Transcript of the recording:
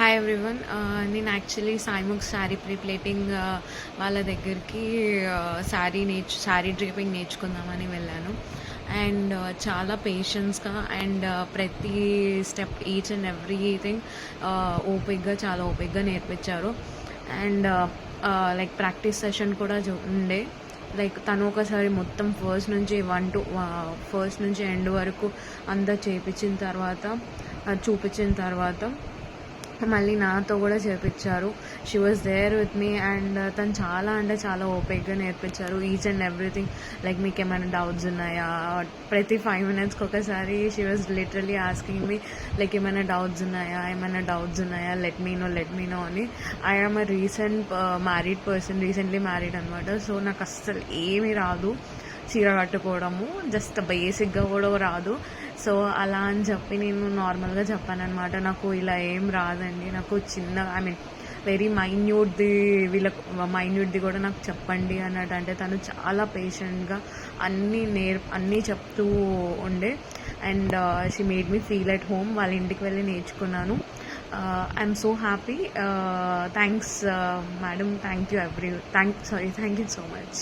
Hi everyone. నేను actually సాయిముఖ్ sari pre-pleating వాళ్ళ దగ్గరికి శారీ డ్రేపింగ్ నేర్చుకుందామని వెళ్ళాను. అండ్ చాలా పేషెన్స్గా అండ్ ప్రతి స్టెప్ ఈచ్ అండ్ ఎవ్రీథింగ్ చాలా ఓపిక్గా నేర్పించారు. అండ్ లైక్ ప్రాక్టీస్ సెషన్ కూడా ఉండే. లైక్ తను ఒకసారి మొత్తం ఫస్ట్ నుంచి ఎండ్ వరకు అంతా చూపించిన తర్వాత మళ్ళీ నాతో కూడా చేపించారు. She was there with me and తను చాలా ఓపిక్గా నేర్పించారు ఈచ్ అండ్ ఎవ్రీథింగ్. లైక్ మీకు ఏమైనా డౌట్స్ ఉన్నాయా, ప్రతి 5 minutesకి ఒకసారి she was literally asking me like ఏమైనా డౌట్స్ ఉన్నాయా లెట్ మీ నో అని. I am a married person, recently married అనమాట. సో నాకు అస్సలు ఏమీ రాదు చీర కట్టుకోవడము, జస్ట్ బేసిక్గా కూడా రాదు. సో అలా అని చెప్పి నేను నార్మల్గా చెప్పాను అనమాట, నాకు ఇలా ఏం రాదండి, నాకు వెరీ మైన్యూట్ది కూడా నాకు చెప్పండి అన్నట్టు. అంటే తను చాలా పేషెంట్గా అన్నీ చెప్తూ ఉండే. And she made me feel at home. వాళ్ళ ఇంటికి వెళ్ళి నేర్చుకున్నాను. I'm so happy. Thanks madam, thank you so much.